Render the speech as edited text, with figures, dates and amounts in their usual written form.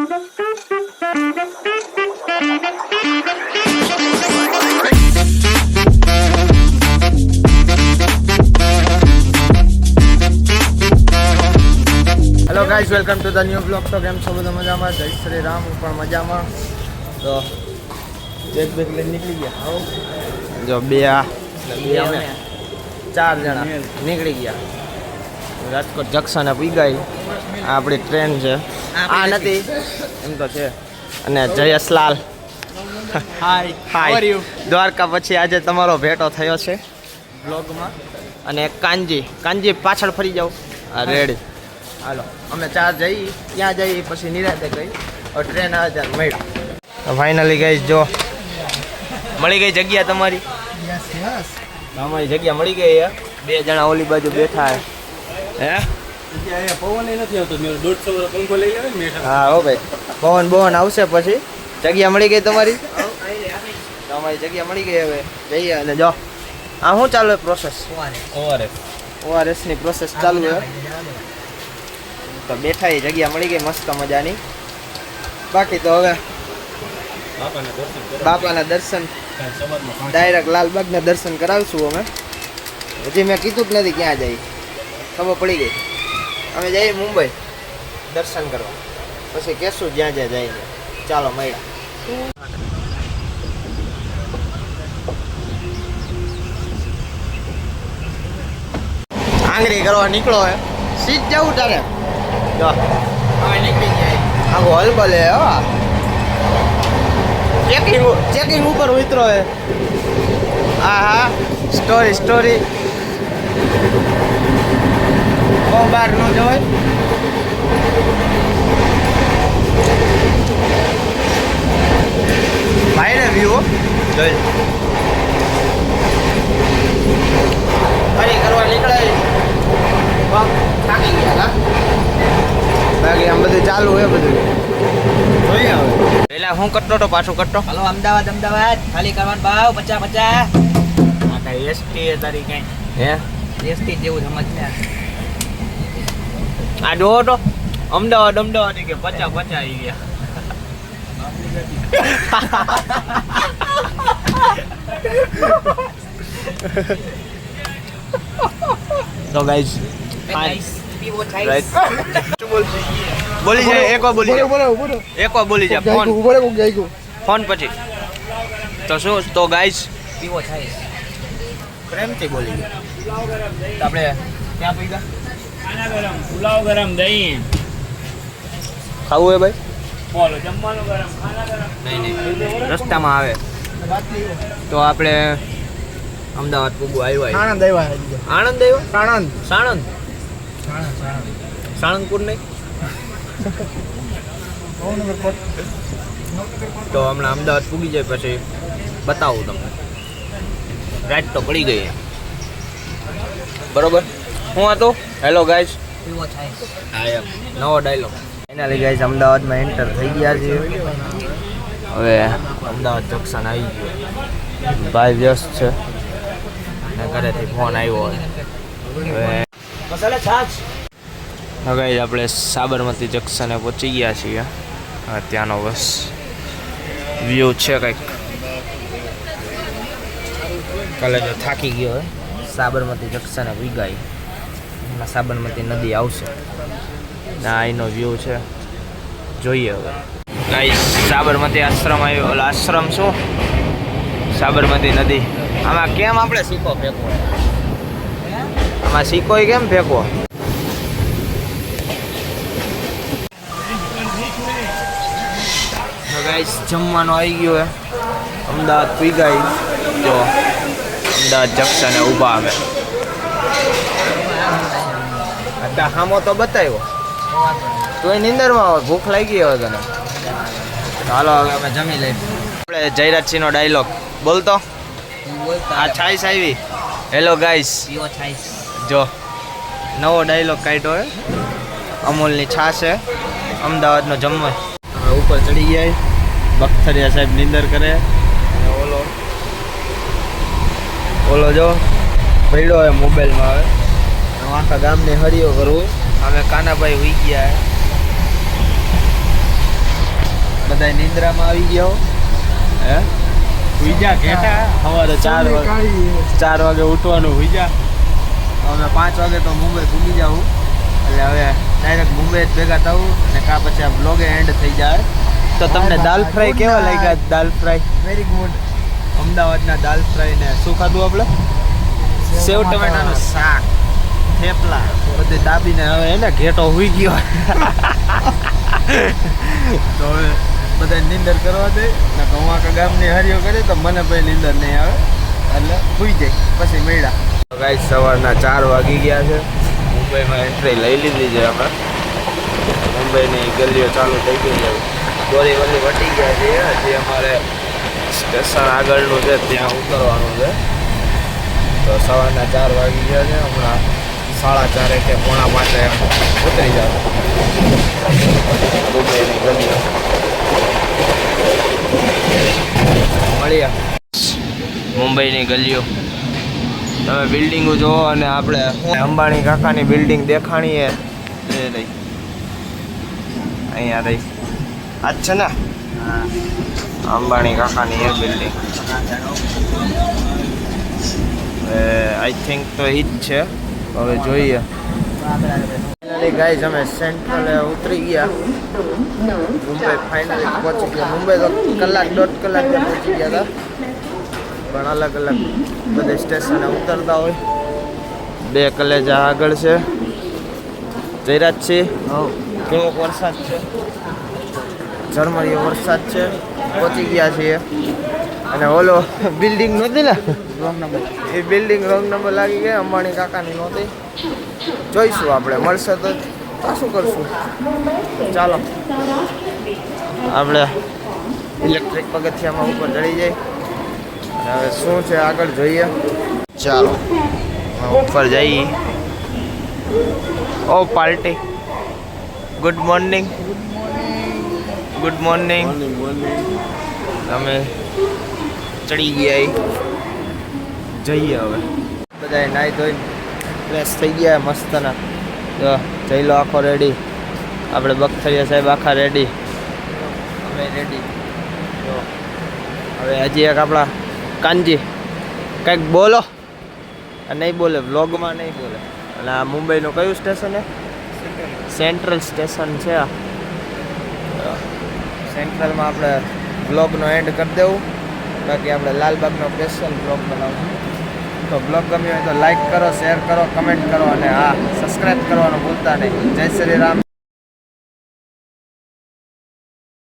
Hello guys, welcome to the new blog. તો કેમ છો બધા? મજામાં? જય શ્રી રામ. હું પણ મજામાં. તો એક બેગ લઈને નીકળી ગયા. જો બે અમે 4 જણા નીકળી ગયા. રાજકોટ જંકશન પી ગઈ. આ આપણી ટ્રેન છે. આ નથી એમ તો છે. અને જયેશલાલ, હાય. દ્વારકા પછી આજે તમારો ભેટો થયો છે બ્લોગમાં. અને કાનજી પાછળ ફરી જાઓ. હા, રેડી. હાલો, અમે 4 જઈએ, ત્યાં જઈએ પછી નિરાતે ગઈ. ટ્રેન આવે ત્યારે મળ્યું. ફાઇનલી ગઈ, જો મળી ગઈ જગ્યા તમારી. અમારી જગ્યા મળી ગઈ. 2 જણા ઓલી બાજુ બેઠા હે. પવન નથી આવતો. 150 પંખો લઈ આવે ને. હા હો ભાઈ, પવન આવશે પછી. જગ્યા મળી ગઈ તમારી. તમારી જગ્યા મળી ગઈ. હવે જઈએ. અને જો આ શું ચાલુ પ્રોસેસ? ORS ની પ્રોસેસ ચાલુ છે. તો બેઠા એ જગ્યા મળી ગઈ મસ્ત મજાની. બાકી તો હવે બાપાના દર્શન ડાયરેક્ટ લાલબાગના દર્શન કરાવશું અમે. હજી મેં કીધું જ નથી ક્યાં જઈએ, ખબર પડી ગઈ. અમે જઈએ મુંબઈ દર્શન કરવા, પછી કહેશું જ્યાં જ્યાં જઈને. ચાલો મળ્યા. આંગળી કરવા નીકળો હે. સીટ જવું તારે. જો હવે નીકળી જાય. આખો હલબલ હે. હા, ચેકિંગ ઉપર ઉતરો હે. હા, સ્ટોરી બહુ બહાર ન જવાય. ભાઈને વ્યૂ જોઈ ફરી કરવા નીકળાય. થાકી ગયા. બાકી આમ બધું ચાલુ હોય. બધું જોઈએ હવે. પેલા હું કરતો તો પાછું કરતો. હલો, અમદાવાદ ખાલી કરવાનો ભાવ 50. આ કઈ એસટી તારી કઈ હે? એસટી જેવું સમજ ને. આ જોવો તો અમદાવાદ કે 50 આવી ગયા. તો ગાઈસ બોલી જાય. એક વાર બોલી જાય. ફોન પછી તો શું? તો ગાઈસ પીવો થાય પ્રેમથી બોલી જાય. આપણે ક્યાં પી ગયા? પુલાવ ગરમ દહીં ખાવું હે ભાઈ? બોલો જમવાનું ગરમ ખાના ગરમ. નહીં રસ્તામાં આવે તો આપણે અમદાવાદ પૂગું આવ્યા. આણંદ આવ્યો. સાણંદપુર નહીં તો હમણાં અમદાવાદ પૂગી જાય પછી બતાવું તમને. રાત તો પડી ગઈ બરોબર. હું હતો હેલો ગાઈઝ. પીવો થાય. હા એમ નવો ડાયલોગ. ફાઇનલી ગાઈઝ અમદાવાદમાં એન્ટર થઈ ગયા છીએ. હવે અમદાવાદ જંકશન આવી ગયો. ભાઈ વ્યસ્ત છે ને ઘરેથી ફોન આવ્યો હવે ગાઈઝ આપણે સાબરમતી જંકશને પહોંચી ગયા છીએ. ત્યાંનો બસ વ્યૂ છે કંઈક. કાલે જો થાકી ગયો હોય સાબરમતી જંકશને વિગાઈ. એમાં સાબરમતી નદી આવશે ને આ એનો વ્યૂ છે. જોઈએ હવે ગાઈઝ. સાબરમતી આશ્રમ આવ્યો. ઓલા આશ્રમ શું? સાબરમતી નદી. આમાં કેમ આપણે સિક્કો ફેંકવો? આમાં સિક્કો કેમ ફેંકવો? ગાઈસ જમવાનું આવી ગયું હે. અમદાવાદ પી ગઈ. જો અમદાવાદ જંકશને ઊભા આવે. અત્યારે હામો તો બતાવ્યો તો એ નિંદરમાં હોય. ભૂખ લાગી હોય તને. ચાલો હવે અમે જમી લઈએ. આપણે જયરાજસિંહનો ડાયલોગ બોલતો. આ છાઈસ આવી. Hello guys. પીવો થાય. જો નવો ડાયલોગ કાઢ્યો હે. અમૂલની છાશ છે. અમદાવાદનો જમવા. હવે ઉપર ચડી ગયા. બખ્તરિયા સાહેબ નિંદર કરે. અને ઓલો જો પડ્યો હોય મોબાઈલમાં. હવે આખા ગામને હરિયો કરવું. અમે કાનાભાઈ હોઈ ગયા. બધા નિંદ્રામાં આવી ગયો હે હુઈજા ઘેટા સવારે 4 વાગે ઉઠવાનું હુઈજા અમે 5 વાગે તો મુંબઈ ભૂગી જાઉં એટલે હવે ડાયરેક્ટ મુંબઈ જ ભેગા થવું અને કા પછી આ બ્લોગે એન્ડ થઈ જાય તો તમને દાલ ફ્રાય કેવા લાગ્યા દાલ ફ્રાય વેરી ગુડ. અમદાવાદના દાલ ફ્રાય ને શું ખાધું આપણે સેવ ટમેટાનું શાક થેપલા બધે દાબીને હવે એને ઘેટો હુઈ ગયો તો હવે બધા નીંદર કરવા દે ને ગવાકા ગામની હરિયો કરે તો મને ભાઈ નીંદર નહીં આવે એટલે હુઈ જાય પછી મળ્યા ગાઈસ સવારના 4 વાગી ગયા છે મુંબઈમાં એન્ટ્રી લઈ લીધી છે અમે મુંબઈની ગલીઓ ચાલુ થઈ ગઈ છે દોરી વલી વટી ગયા છે હજી અમારે સ્ટેશન આગળનું છે ત્યાં ઉતરવાનું છે તો સવારના 4 વાગી ગયા છે હમણાં 4:30 કે 4:45 ઉતરી જાવ મુંબઈની ગલીઓ મળીએ મુંબઈની ગલીઓ તમે બિલ્ડિંગો જોવો અને આપણે અંબાણી કાકાની બિલ્ડિંગ દેખાણીએ એ રહી અહીંયા રહી આ જ છે ને અંબાણી કાકાની એ બિલ્ડિંગ આઈ થિંક તો એ જ છે હવે જોઈએ ગાઈઝ અમે સેન્ટ્રલે ઉતરી ગયા મુંબઈ ફાઇનલી પહોંચી ગયા મુંબઈ તો 1-1.5 કલાકમાં પહોંચી ગયા હતા પણ અલગ અલગ બધે સ્ટેશને ઉતરતા હોય 2 કલેજા આગળ છે જયરાજ છે કેવો વરસાદ છે ઝરમરીયો વરસાદ છે પહોંચી ગયા છીએ અને ઓલો બિલ્ડિંગ નહોતી ને રોંગ નંબર એ બિલ્ડિંગ રોંગ નંબર લાગી ગયા અંબાણી કાકાની નહોતી જોઈશું આપણે મળશે તો શું કરશું ચાલો આપણે ઇલેક્ટ્રિક પગથિયામાં ઉપર ચડી જાય હવે શું છે આગળ જોઈએ ચાલો ઉપર જઈએ ઓ party good morning good morning અમે ચડી ગયા જઈએ હવે બધા નાહી ધોઈને ફ્રેશ થઈ ગયા મસ્તના જો જઈ લો આખો રેડી આપણે બખતરિયા સાહેબ આખા રેડી અમે રેડી જો હવે હજી એક આપણા કાનજી કંઈક બોલો નહીં બોલે વ્લોગમાં નહીં બોલે અને આ મુંબઈનું કયું સ્ટેશન છે સેન્ટ્રલ સ્ટેશન છે આ સેન્ટ્રલમાં આપણે બ્લોગનો એન્ડ કરી દેવું બાકી આપણે લાલબાગનો સ્પેશિયલ બ્લોગ બનાવશું તો બ્લોગ ગમ્યો હોય તો લાઈક કરો શેર કરો કમેન્ટ કરો અને હા સબસ્ક્રાઈબ કરવાનું ભૂલતા નહીં જય શ્રી રામ